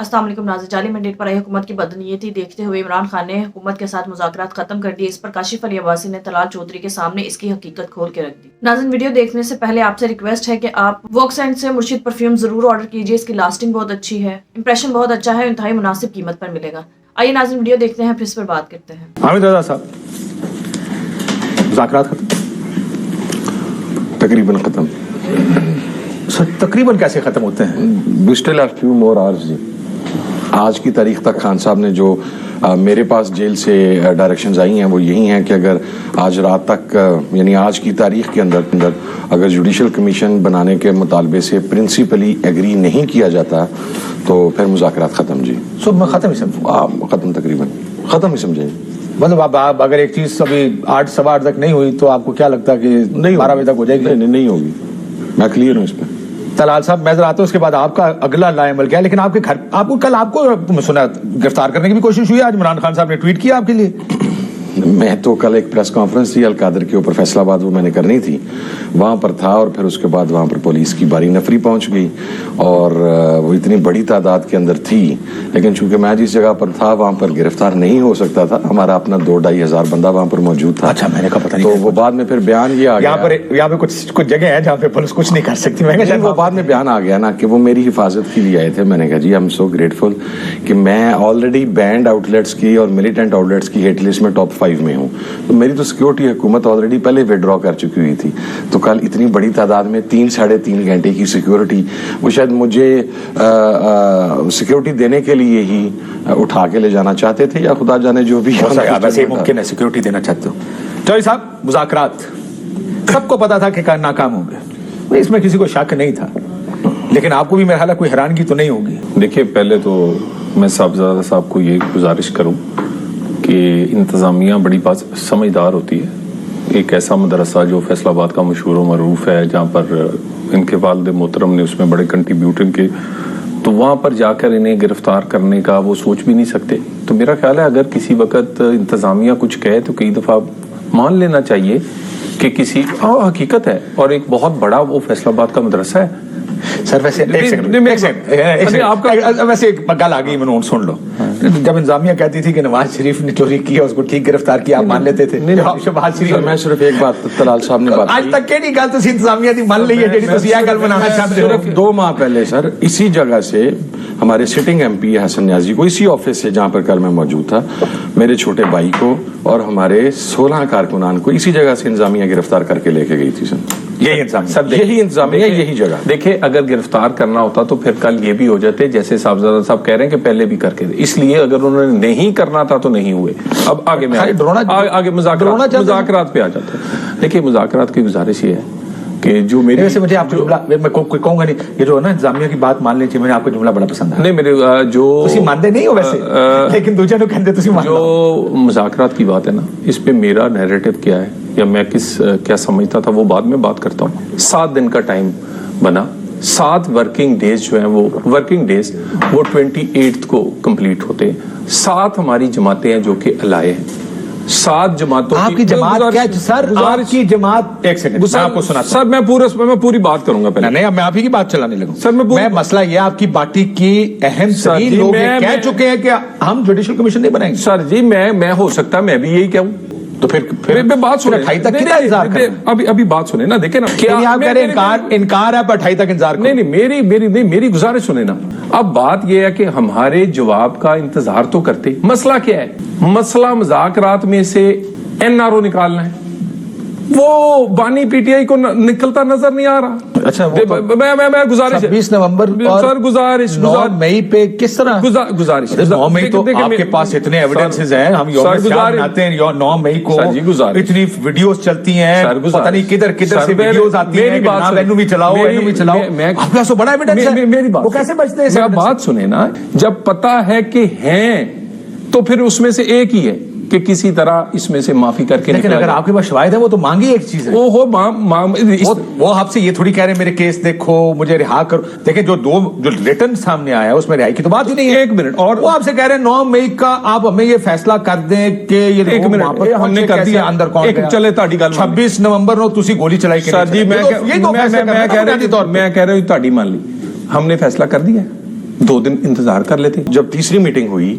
अस्सलाम वालेकुम नाज़रीन, जाली मैंडेट पर आई हुकूमत की बदनीयती देखते हुए इमरान खान ने हुकूमत के साथ मुज़ाकरात खत्म कर दिए। इस पर काशिफ अली अब्बासी ने तलाल चौधरी के सामने इसकी हकीकत खोल के रख दी। नाज़रीन, वीडियो देखने से पहले आपसे रिक्वेस्ट है कि आप वॉक्सैंड से मुर्शिद परफ्यूम जरूर ऑर्डर कीजिए। इसकी लास्टिंग बहुत अच्छी है, इंप्रेशन बहुत अच्छा है, इंतहाई मुनासिब कीमत पर मिलेगा। आइए नाज़रीन वीडियो देखते हैं, फिर इस पर बात करते हैं। हामिद रजा साहब, मुज़ाकरात खत्म? तकरीबन खत्म। सर तकरीबन कैसे खत्म होते हैं? We still have few more hours जी। आज की तारीख तक खान साहब ने जो मेरे पास जेल से डायरेक्शंस आई हैं वो यही हैं कि अगर आज रात तक यानी आज की तारीख के अंदर अगर जुडिशल कमीशन बनाने के मुतालबे से प्रिंसिपली एग्री नहीं किया जाता तो फिर मुज़ाकरात ख़त्म जी। सो मैं ख़त्म ही समझूँ? ख़त्म, तकरीबन ख़त्म ही समझें। मतलब आप अगर एक चीज़ अभी 8 सवा 8 तक नहीं हुई तो आपको क्या लगता है कि नहीं 12 बजे तक हो जाएगी? नहीं होगी, मैं क्लियर हूँ इस पर। तलाल साहब, मैं जरा आता हूँ, उसके बाद आपका अगला लाएमल क्या है। लेकिन आपके घर कल आपको सुना गिरफ्तार करने की भी कोशिश हुई। आज इमरान खान साहब ने ट्वीट किया आपके लिए। मैं तो कल एक प्रेस कॉन्फ्रेंस थी अलकादर के ऊपर, फैसलाबाद, वो मैंने करनी थी, वहाँ पर था और फिर उसके बाद वहाँ पर पुलिस की बारी नफरी पहुँच गई और वो इतनी बड़ी तादाद के अंदर थी। लेकिन चूंकि मैं जिस जगह पर था वहाँ पर गिरफ्तार नहीं हो सकता था, हमारा अपना 2-2.5 हज़ार बंदा वहाँ पर मौजूद था। अच्छा, मैंने कहा पता नहीं। तो वो बाद में फिर बयान ये आ गया, यहाँ पे कुछ जगह है जहाँ पे पुलिस कुछ नहीं कर सकती। मैं वो बाद में बयान आ गया ना कि वो मेरी हिफाजत के लिए आए थे। मैंने कहा जी आई एम सो ग्रेटफुल कि मैं ऑलरेडी बैंड आउटलेट्स की और मिलिटेंट आउटलेट्स की हिट लिस्ट में टॉप 5 में हूँ, तो मेरी तो सिक्योरिटी हुकूमत ऑलरेडी पहले विड्रॉ कर चुकी हुई थी। तो कल इतनी बड़ी तादाद में 3-3.5 घंटे की सिक्योरिटी, वो शायद मुझे सिक्योरिटी देने के लिए ही उठा के ले जाना चाहते थे या खुदा जाने जो भी। वैसे मुमकिन है सिक्योरिटी देना चाहते हो। चौधरी साहब, मुज़ाकरात सबको पता था कि नाकाम होंगे, इसमें किसी को शक नहीं था, लेकिन आपको भी मेरा ख्याल है कोई हैरानगी तो नहीं होगी। देखिए, पहले तो मैं साहबजादा साहब को ये गुजारिश करूं कि इंतज़ामिया बड़ी बात समझदार होती है। एक ऐसा मदरसा जो फैसलाबाद का मशहूर व मरूफ है, जहाँ पर इनके वालिद मोहतरम ने उसमें बड़े कंट्रीब्यूट इनके, तो वहाँ पर जाकर इन्हें गिरफ्तार करने का वो सोच भी नहीं सकते। तो मेरा ख्याल है अगर किसी वक्त इंतज़ामिया कुछ कहे तो कई दफ़ा मान लेना चाहिए कि किसी हकीकत है, और एक बहुत बड़ा वो फैसलाबाद का मदरसा है। सर वैसे एक सेकंड आपका वैसे एक गल आ गई, मैंने सुन लो। जब इंतजामिया कहती थी कि नवाज शरीफ ने चोरी की, उसको ठीक गिरफ्तार किया, आप मान लेते थे? शहबाज शरीफ, मैं सिर्फ एक बात तलाल साहब ने बात आज तक केड़ी गल तुसी इंतजामिया दी मान ली है जेडी तुसी यह गल बनाना चाहते हो? सिर्फ 2 माह पहले सर इसी जगह से हमारे सिटिंग एमपी हसन न्याजी को, इसी ऑफिस से जहाँ पर कल मैं मौजूद था, मेरे छोटे भाई को और हमारे 16 कारकुनान को इसी जगह से इंतजामिया गिरफ्तार करके लेके गई थी सर। यही इंतजामिया यही जगह। देखिए, अगर गिरफ्तार करना होता तो फिर कल ये भी हो जाते जैसे साहबजादा साहब कह रहे हैं कि पहले भी करके दे। इसलिए अगर उन्होंने नहीं करना था तो नहीं हुए। अब आगे में आगे मुज़ाकरात पे आ जाते हैं। देखिए, मुज़ाकरात की गुजारिश ये है कि जो मेरे वैसे मुझे आपका जुमला मैं कहूंगा नहीं, ये जो है ना इंतजामिया की बात मान लीजिए, मुझे आपका जुमला बड़ा पसंद है। नहीं, मेरे जो तुसी मानते नहीं हो वैसे, लेकिन दूसरे लोग कहते तुसी मानते हो। जो मुज़ाकरात की बात है ना, इस पे मेरा नैरेटिव क्या है या मैं क्या समझता था वो बाद में बात करता हूँ। 7 दिन का टाइम बना, 7 वर्किंग डेज जो है वो 28 को कंप्लीट होते हैं। 7 हमारी जमातें हैं जो कि अलाए हैं। 7 जमातों आपकी जमात क्या सर? आपकी जमात, एक सेकंड मैं आपको सुना सर, मैं पूरी बात करूंगा पहले। नहीं, मैं आप ही की बात चलाने लगूं सर। मैं मसला ये, आपकी पार्टी की अहम तरीन लोग कह चुके हैं कि हम जुडिशल कमिशन नहीं बनाएंगे। सर जी, मैं हो सकता है मैं भी यही कहूं, तो फिर बात सुने। 28 तक कितना इंतजार करें? अभी बात सुने ना, देखे ना क्या आप कह रहे हैं इनकार है, पर 28 तक इंतजार करो। नहीं, मेरी गुजारिश सुने ना। अब बात यह है कि हमारे जवाब का इंतजार तो करते। मसला क्या है? मसला मुज़ाकरात में से एनआरओ निकालना है। वो बानी पीटीआई को निकलता नजर नहीं आ रहा। अच्छा, मैं गुजारिश 20 नवंबर सर, गुजारिश 9 मई पे किस तरह गुजारिश 9 मई तो आपके पास इतने एविडेंसेस हैं, हम बनाते हैं 9 मई को, इतनी वीडियोस चलती हैं, पता नहीं किधर से वीडियोस आती हैं, एनु भी चलाओ। आपके पास तो बड़ा एविडेंस है, मेरी बात वो कैसे बचते हैं? बात सुने ना, जब पता है कि हैं तो फिर उसमें से एक ही है कि किसी तरह इसमें से माफी करके। लेकिन अगर आपके पास शवाहिद है वो तो मांगी एक चीज है। वो आपसे ये थोड़ी कह रहे मेरे केस देखो, मुझे रिहा करो। देखिए, जो रिटर्न सामने आया उसमें रिहाई की तो बात ही नहीं है। 1 मिनट, और वो आपसे कह रहे हैं 9 मई का आप हमें ये फैसला कर दें कि ये 1 मिनट हमने कर दिया। अंदर कौन गया? चले ताड़ी गल 26 नवंबर को तुसी गोली चलाई सर जी, मैं कह रहा हूं ताड़ी मान ली, हमने फैसला कर दिया। 2 दिन इंतजार कर लेते। जब तीसरी मीटिंग हुई,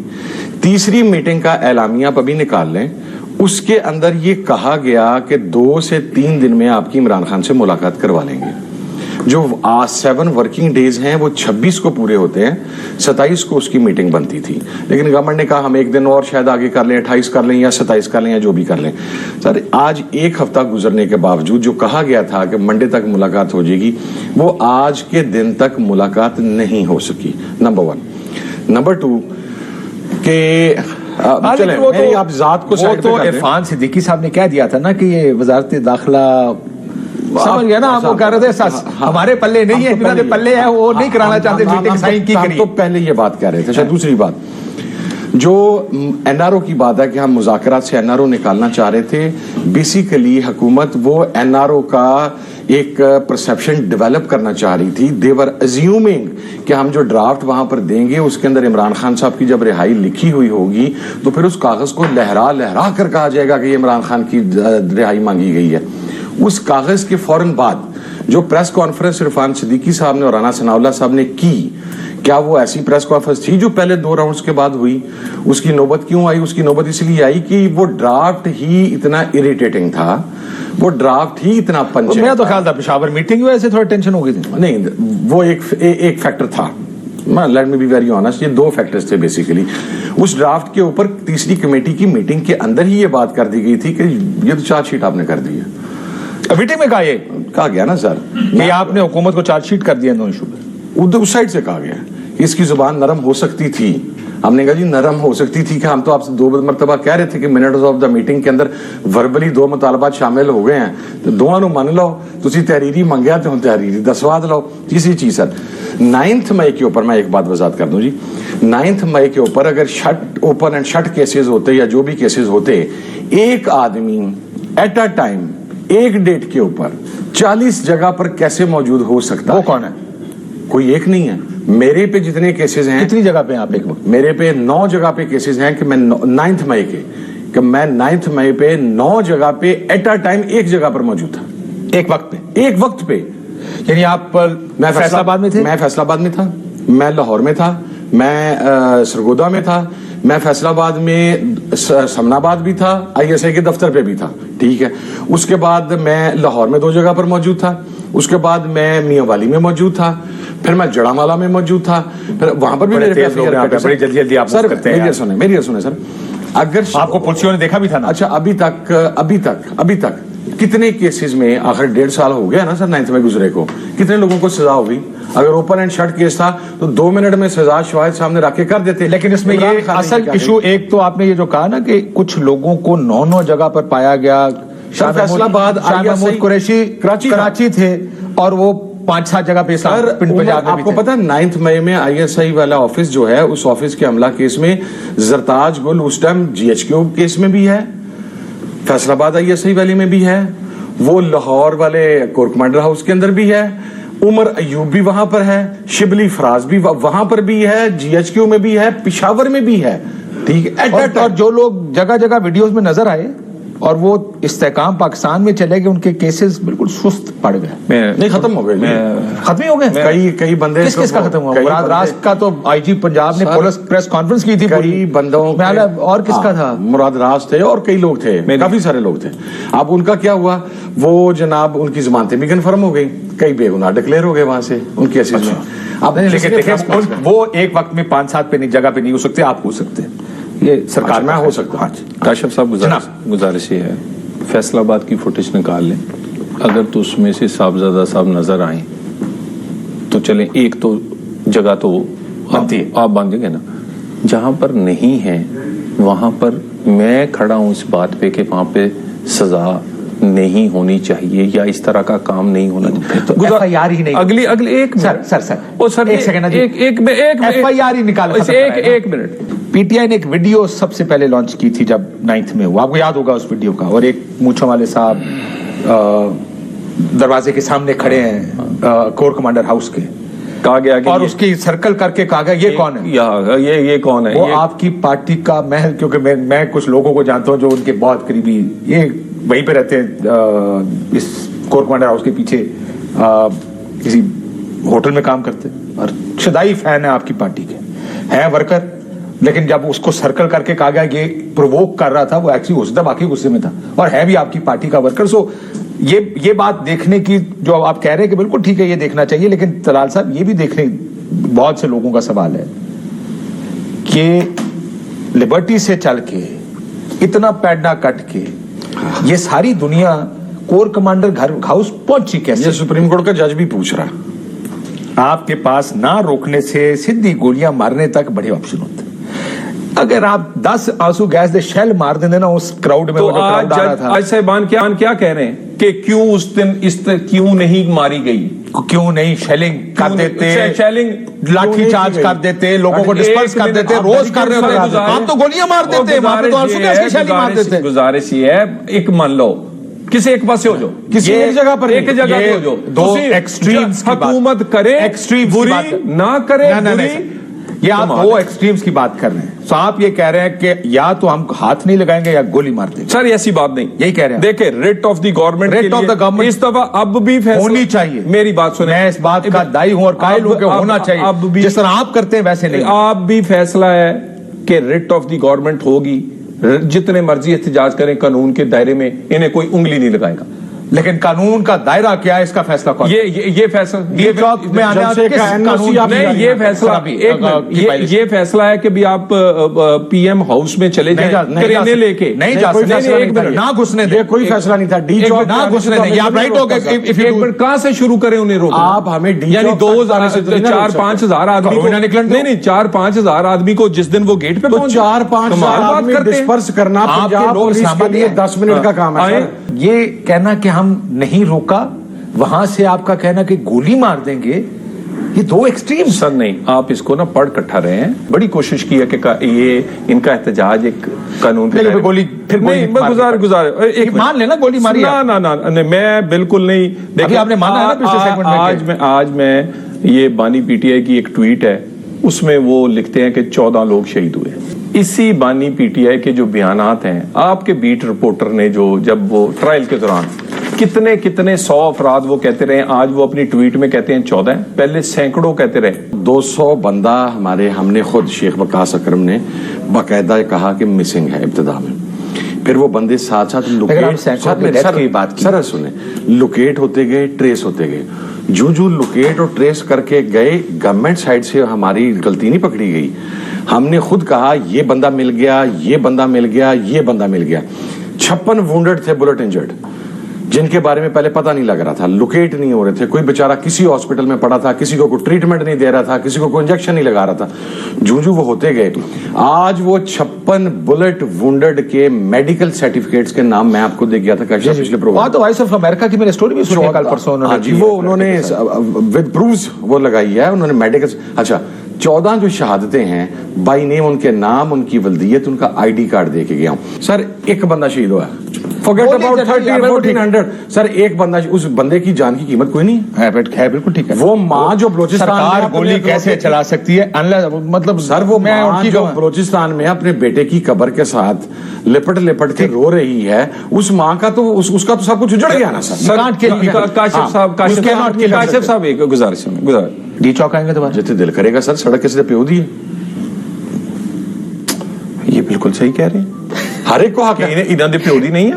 तीसरी मीटिंग का एलामिया आप अभी निकाल लें, उसके अंदर ये कहा गया कि 2 से 3 दिन में आपकी इमरान खान से मुलाकात करवा लेंगे। जो 7 वर्किंग डेज हैं वो 26 को पूरे होते हैं, 27 को उसकी मीटिंग बनती थी, लेकिन गवर्नमेंट ने कहा हम 1 दिन और शायद आगे कर लें, 28 कर लें या 27 कर लें या जो भी कर लें। सर आज 1 हफ्ता गुजरने के बावजूद जो कहा गया था कि मंडे तक मुलाकात हो जाएगी, वो आज के दिन तक मुलाकात नहीं हो सकी। नंबर 1। नंबर 2 के चले मेरी आप जात को साइड पे कर दें। इरफान सिद्दीकी साहब ने कह दिया था ना कि ये वजारत दाखिला समझ गया ना, आप वो कह रहे थे हमारे पल्ले नहीं है, जिन्होंने पल्ले है वो नहीं कराना चाहते मीटिंग साइन की करी। तो पहले ये बात कह रहे थे। अच्छा दूसरी बात जो एनआरओ की बात है कि हम मुज़ाकरात से एनआरओ निकालना चाह रहे थे, बेसिकली हुकूमत वो एनआरओ का एक परसेप्शन डेवलप करना चाह रही थी। देवर अज्यूमिंग कि हम जो ड्राफ्ट वहां पर देंगे उसके अंदर इमरान खान साहब की जब रिहाई लिखी हुई होगी तो फिर उस कागज को लहरा लहरा कर कहा जाएगा कि ये इमरान खान की रिहाई मांगी गई है। उस कागज के फौरन बाद जो प्रेस कॉन्फ्रेंस इरफान सिद्दीकी साहब ने और राना सनाउल्लाह साहब ने की, क्या वो ऐसी प्रेस कॉन्फ्रेंस थी जो पहले 2 राउंड्स के बाद हुई? उसकी नौबत क्यों आई? उसकी नौबत इसलिए आई कि वो ड्राफ्ट ही इतना इरिटेटिंग था, वो ड्राफ्ट ही इतना पंच। मेरा तो ख्याल था पेशावर मीटिंग वजह से थोड़ा टेंशन हो गई थी। नहीं, वो एक फैक्टर था। Let me be very honest, ये 2 फैक्टर्स थे बेसिकली। उस ड्राफ्ट के ऊपर तीसरी कमेटी की मीटिंग के अंदर ही ये बात कर दी गई थी कि ये तो चार्जशीट आपने कर दी है। मीटिंग में कहा गया ना सर कि आपने हुकूमत को चार्जशीट कर दिया, नो इशू। उस साइड से कहा गया कि इसकी जुबान नरम हो सकती थी। हमने कहा जी नरम हो सकती थी कि हम तो आपसे 2 मरतबा कह रहे थे कि मिनट्स ऑफ द मीटिंग के अंदर वर्बली 2 मुतालबात शामिल हो गए हैं, तो दोनों ਨੂੰ ਮੰਨ ਲਓ। ਤੁਸੀਂ तहरीरी ਮੰਗਿਆ तो तहरीरी दसवा लो। तीसरी चीज सर 9 मई के ऊपर मैं एक बात वजात कर दूं जी, 9 मई के ऊपर अगर shut open and shut cases होते या जो भी केसेस होते, एक आदमी एट अ टाइम एक डेट के ऊपर 40 जगह पर कैसे मौजूद हो सकता है? वो कौन है? कोई एक नहीं है। मेरे पे जितने केसेस हैं, कितनी जगह पे आप एक वक्त? मेरे पे 9 जगह पे केसेस हैं कि मैं 9 मई के कि मैं 9 मई पे 9 जगह पे एट अ टाइम एक जगह पर मौजूद था, एक वक्त पे। यानी आप मैं फैसलाबाद में थे? मैं फैसलाबाद में था, मैं लाहौर में था, मैं सरगोदा में था, मैं फैसलाबाद में समनाबाद भी था, ISI के दफ्तर पे भी था, ठीक है। उसके बाद मैं लाहौर में 2 जगह पर मौजूद था, उसके बाद मैं मियां वाली में मौजूद था, फिर मैं जड़ामाला में मौजूद था, फिर वहां पर भी मेरे बड़ी जल्दी आप सर करते हैं। मेरी सुने सर, अगर आपको पुलिसियों ने देखा भी था ना? अच्छा अभी तक कितने केसेस में, आखिर 1.5 साल हो गया ना सर 9 में गुजरे को, कितने लोगों को सजा हो गई? अगर ओपन एंड शट केस था तो 2 मिनट में सजा शवाहिद सामने रख के कर देते। लेकिन इसमें ये असल इशू, एक तो आपने ये जो कहा ना कि कुछ लोगों को 9 जगह पर पाया गया। फैसलाबाद कुरैशी कराची थे और वो 5-7 जगह पे आपको पता है 9 मई में ISI वाला ऑफिस जो है, उस ऑफिस के हमला केस में जरताज गुल उस टाइम GHQ केस में भी है, फैसलाबाद ISI वाले में भी है, वो लाहौर वाले कोर कमांडर हाउस के अंदर भी है, उमर अयूब भी वहां पर है, शिबली फराज भी वहां पर भी है, GHQ में भी है, पिशावर में भी है, ठीक है। और जो लोग जगह जगह वीडियोस में नजर आए और वो इस्तेकाम पाकिस्तान में चले गए, उनके केसेस बिल्कुल सुस्त पड़ गए, नहीं खत्म हो गए, खत्म ही हो गए। कई बंदे किसका खत्म हुआ? मुराद रास्त का तो IG पंजाब ने प्रेस कॉन्फ्रेंस की थी, कई बंदों और किसका था? मुराद रास्त थे और कई लोग थे, काफी सारे लोग थे। अब उनका क्या हुआ, वो जनाब उनकी जमानतें भी कन्फर्म हो गई, कई बेगुनाह डिक्लेयर हो गए वहां से उनके केसेस में। अब लेकिन वो एक वक्त में 5-7 पे जगह पे नहीं हो सकते, आप हो सकते हैं, ये सरकार में हो सकता है। काशिफ साहब गुजारिश ये है, फैसलाबाद की फुटेज निकाल लें, अगर तो उसमें से साहबजादा साहब नजर आए तो चलें, एक तो जगह तो आप बांधेंगे ना, जहां पर नहीं है वहां पर मैं खड़ा हूं इस बात पे कि वहां पे सजा नहीं होनी चाहिए या इस तरह का काम नहीं होना चाहिए। तो FIR ही नहीं, अगली एक सर एक सेकंड, एक FIR ही निकालो। एक मिनट। PTI ने एक वीडियो सबसे पहले लॉन्च की थी जब 9 में हुआ, आपको याद होगा उस वीडियो का, और एक मूंछों वाले साहब दरवाजे के सामने खड़े हैं कोर कमांडर हाउस के, कहा गया कि और उसकी सर्कल करके कहा गया ये कौन है, ये कौन है? वो आपकी पार्टी का महल, क्योंकि मैं कुछ लोगों को जानता हूं जो उनके बहुत करीबी, ये वहीं पे रहते हैं इस कोर कमांडर हाउस के पीछे, किसी होटल में काम करते और शदाई फैन है आपकी पार्टी के, हैं वर्कर, लेकिन जब उसको सर्कल करके कहा गया ये प्रोवोक कर रहा था, वो एक्चुअली उस दिन बाकी गुस्से में था और है भी आपकी पार्टी का वर्कर। सो ये बात देखने की जो आप कह रहे हैं कि बिल्कुल ठीक है, ये देखना चाहिए, लेकिन तलाल साहब ये भी देखने बहुत से लोगों का सवाल है कि लिबर्टी से चल के इतना पैडा कट के ये सारी दुनिया कोर कमांडर घर हाउस पहुंची कैसे? ये सुप्रीम कोर्ट का जज भी पूछ रहा है। आपके पास ना रोकने से सीधी गोलियां मारने तक बड़े ऑप्शन होते हैं। अगर आप 10 आंसू गैस दे शेल मार देंगे ना उस क्राउड में, तो वो जो क्राउड आ रहा था, आज साहिबान क्या कह रहे हैं कि क्यों उस दिन क्यों नहीं मारी गई, क्यों नहीं शेलिंग कर देते, शेलिंग लाठी चार्ज कर देते, लोगों को डिस्पर्स कर देते, रोज कर रहे होते, आप तो गोलियां मार देते, वहां पे तो आंसू गैस की शेलिंग मार देते। गुजारिश ये है, एक मान लो किसी एक पासे हो जाओ, किसी एक जगह पर एक जगह पे हो जाओ, दो एक्सट्रीम्स हुकूमत करे एक्सट्रीम्स बुरी ना करे बुरी, ये आप दो एक्सट्रीम्स की बात कर रहे हैं। तो आप ये कह रहे हैं कि या तो हम हाथ नहीं लगाएंगे या गोली मार देंगे। सर ऐसी बात नहीं, यही कह रहे हैं। देखिए writ of the government, writ of the government इस दफा अब भी फैसला होनी चाहिए। मेरी बात सुने, मैं इस बात का दाई हूं और कायल हूं कि होना चाहिए। अब भी जिस तरह आप करते हैं वैसे नहीं। आप भी फैसला है कि रिट ऑफ द गवर्नमेंट होगी, जितने मर्जी एहतजाज करें कानून के दायरे में, इन्हें कोई उंगली नहीं लगाएगा। लेकिन कानून का दायरा क्या है, इसका फैसला कौन? ये फैसला ये चौक में आने किस कानून नहीं, ये फैसला ये फैसला है कि भी आप पीएम हाउस में चले जाएं ट्रेनें लेके, नहीं जा सकते, ना घुसने दे, कोई फैसला नहीं था। डी चौक ना घुसने देंगे, आप राइट हो गए। एक मिनट, कहां से शुरू करें उन्हें रोकना? आप हमें डी यानी चौक 4-5 हजार आदमी को नहीं 4-5 हजार आदमी को जिस दिन वो गेट पे पहुंचे, 4-5 आदमी डिस्पर्स करना पंजाब पुलिस के लिए 10 मिनट का काम है। ये कहना कि हम नहीं रोका, वहां से आपका कहना कि गोली मार देंगे, ये दो एक्सट्रीम। सर नहीं, आप इसको ना पढ़ कट्ठा रहे हैं। बड़ी कोशिश की है कि ये इनका एहतजाज एक कानून पे गोली फिर गुजार एक मान लेना गोली मारी ना मैं बिल्कुल नहीं। देखिए आपने माना है ना पिछले सेगमेंट में। आज मैं ये बानी पीटीआई की एक ट्वीट है, उसमें वो लिखते हैं कि 14 लोग शहीद हुए। इसी बानी पीटीआई के जो बयानात हैं, आपके बीट रिपोर्टर ने जो जब वो ट्रायल के दौरान कितने 100 अफराद वो कहते रहे, आज वो अपनी ट्वीट में कहते हैं 14, पहले सैकड़ों कहते रहे। 200 बंदा हमने खुद शेख वकास अकरम ने बाकायदा कहा कि मिसिंग है इब्तिदा में, फिर वो बंदे साथ साथ लोकेट होते गए, ट्रेस होते गए। जो लोकेट और ट्रेस करके गए, गवर्नमेंट साइड से हमारी गलती नहीं पकड़ी गई। हमने खुद कहा ये बंदा मिल गया, ये बंदा मिल गया, ये बंदा मिल गया। 56 वुंडेड थे, बुलेट इंजर्ड, जिनके बारे में पहले पता नहीं लग रहा था, लोकेट नहीं हो रहे थे। कोई बेचारा किसी हॉस्पिटल में पड़ा था, किसी को कोई ट्रीटमेंट नहीं दे रहा था, किसी को कोई इंजेक्शन नहीं लगा रहा था। जूं वो होते गए, आज वो 56 बुलेट वुंडेड के मेडिकल सर्टिफिकेट्स के नाम मैं आपको दे गया था पिछले प्रोग्राम। तो वॉइस ऑफ अमेरिका की मैंने स्टोरी भी सुनी कल परसों जी, वो उन्होंने विद प्रूफ्स वो लगाई है उन्होंने मेडिकल। अच्छा, 14 जो शहादतें हैं बाई नेम, उनके नाम, उनकी वल्दियत, उनका आईडी कार्ड दे के गया हूं। सर एक बंदा शहीद हुआ, Forget about 13-1400 सर, एक बंदा, उस बंदे की जान की कीमत कोई नहीं है। बिल्कुल ठीक है। वो माँ जो बलोचिस्तान गोली कैसे चला सकती है, मतलब सर वो माँ जो बलोचिस्तान में अपने बेटे की कब्र के साथ लिपट के रो रही है, उस माँ का तो उसका तो सब कुछ उजड़ गया ना सर। काशिफ साहब एक गुजारिश डी चौक आएंगे दोबारा, जितने दिल करेगा सर, सड़क कैसे पे होती है। ये बिल्कुल सही कह रहे हैं, हर एक को हक है। इन्हों दे प्योदी नहीं है,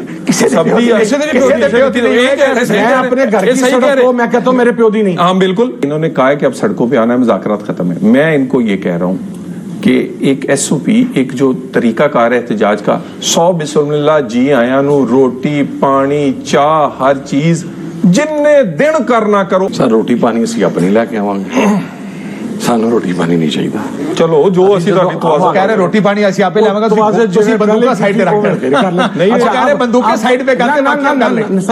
मैं अपने घर की सड़क को मैं कहता हूं मेरे प्योदी नहीं। हाँ बिल्कुल, इन्होंने कहा है कि अब सड़कों पे आना है, मुज़ाकरात खत्म है। मैं इनको ये कह रहा हूं कि एक SOP, एक जो तरीकाकार है एहतजाज का, 100 बिस्मिल्लाह जी आया नू, रोटी पानी चाह हर चीज जिन्ने दिन करना करो। सर रोटी पानी ਅਸੀਂ अपनी लेके आवांगे, ਸਾਨੂੰ रोटी पानी नहीं चाहिए। चलो जो ਅਸੀਂ ਤੁਹਾਡੀ तो कह रहे रोटी पानी ਅਸੀਂ आपे लावांगे, ਤੁਸੀਂ ਬੰਦੂਕਾਂ ਸਾਈਡ ਤੇ ਰੱਖ ਨਹੀਂ, ਉਹ कह रहे ਬੰਦੂਕਾਂ ਸਾਈਡ पे करके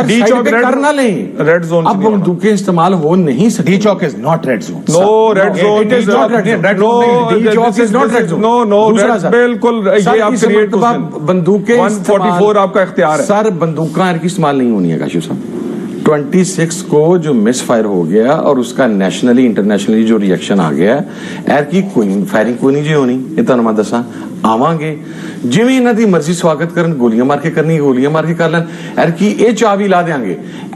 डी चौक करना नहीं, रेड जोन। अब बंदूकें इस्तेमाल हो नहीं सकती। D Chowk is not red zone. No red zone, D Chowk is not red zone. No बिल्कुल, ये आप क्रिएट बंदूकें 144 आपका इख्तियार है सर। बंदूकें की इस्तेमाल नहीं होनी है काशिफ साहब, 26 کو جو مس فائر ہو گیا اور اس کا نیشنلی انٹرنیشنلی جو ریئیکشن آ گیا एर کی کوئی فائرنگ کوئی نہیں جی ہونی یہ تہنوں میں دساں آواں گے جویں انہاں دی مرضی سواگت کرن گولیاں مار کے کرنی گولیاں مار کے کر لین एर کی اے چاوی لا دیاں گے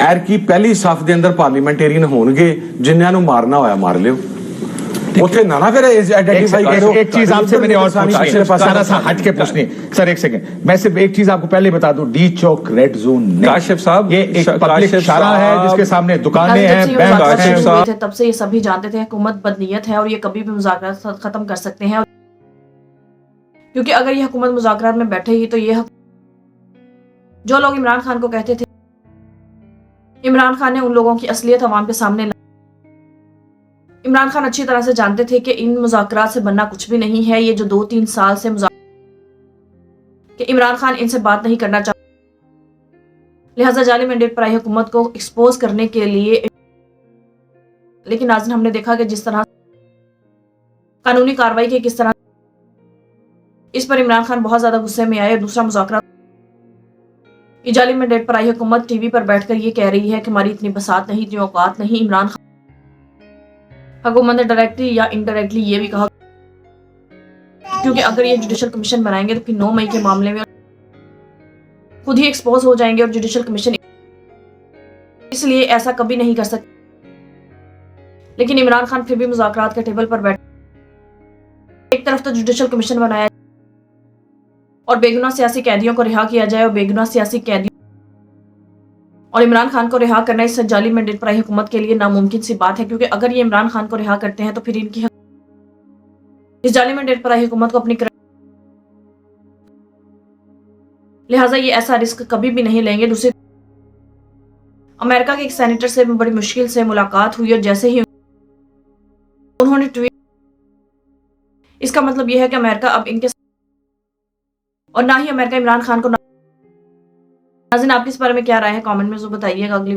एर کی پہلی صف دے اندر پارلیمنٹیرین ہون گے جنہاں نوں مارنا ہویا مار لیو اوتھے نہ پھر آئیڈینٹیفائی کرو. ایک چیز آپ سے میں نے اور سارا سا ہٹ کے پوچھنی سر ایک سیکنڈ میں صرف ایک چیز آپ کو پہلے بتا دوں ڈی چوک ریڈ زون کاشف صاحب یہ ایک پبلک شارع ہے جس کے سامنے دکانیں ہیں بینک ہیں. تب سے یہ سبھی جانتے تھے حکومت بدنیت ہے اور یہ کبھی بھی مذاکرات ختم کر سکتے ہیں کیونکہ اگر یہ حکومت مذاکرات میں بیٹھے ہی تو یہ جو لوگ عمران خان کو کہتے تھے عمران خان نے ان لوگوں کی اصلیت عوام کے سامنے عمران خان اچھی طرح سے جانتے تھے کہ ان مذاکرات سے بننا کچھ بھی نہیں ہے. یہ جو 2-3 سال سے کہ عمران خان ان سے بات نہیں کرنا چاہتے لہٰذا جعلی مینڈیٹ پر آئی حکومت کو ایکسپوز کرنے کے لیے. لیکن ناظرین ہم نے دیکھا کہ جس طرح قانونی کارروائی کی کس طرح اس پر عمران خان بہت زیادہ غصے میں آئے. دوسرا مذاکرات جعلی مینڈیٹ پر آئی حکومت ٹی وی پر بیٹھ کر یہ کہہ رہی ہے کہ ہماری اتنی بساط نہیں اتنی اوقات نہیں. عمران خان حکومت نے ڈائریکٹلی یا انڈائریکٹلی یہ بھی کہا کیونکہ اگر یہ جوڈیشل کمیشن بنائیں گے تو پھر 9 مئی کے معاملے میں خود ہی ایکسپوز ہو جائیں گے اور جوڈیشل کمیشن اس لیے ایسا کبھی نہیں کر سکتے. لیکن عمران خان پھر بھی مذاکرات کے ٹیبل پر بیٹھے ایک طرف تو جوڈیشل کمیشن بنایا اور بے گناہ سیاسی قیدیوں کو رہا کیا جائے اور بے گناہ سیاسی قیدیوں اور عمران خان کو رہا کرنا اس جعلی مینڈیٹ پر آئی حکومت کے لیے ناممکن سی بات ہے کیونکہ اگر یہ عمران خان کو رہا کرتے ہیں تو پھر ان کی اس جعلی مینڈیٹ پر آئی حکومت کو اپنی لہٰذا یہ ایسا رسک کبھی بھی نہیں لیں گے. دوسری امریکہ کے ایک سینیٹر سے بڑی مشکل سے ملاقات ہوئی اور جیسے ہی انہوں نے ٹویٹ اس کا مطلب یہ ہے کہ امریکہ اب ان کے اور نہ ہی امریکہ عمران خان کو. ناظرین آپ کی اس بارے میں کیا رائے ہے کامنٹ میں ضرور بتائیے گا. اگلی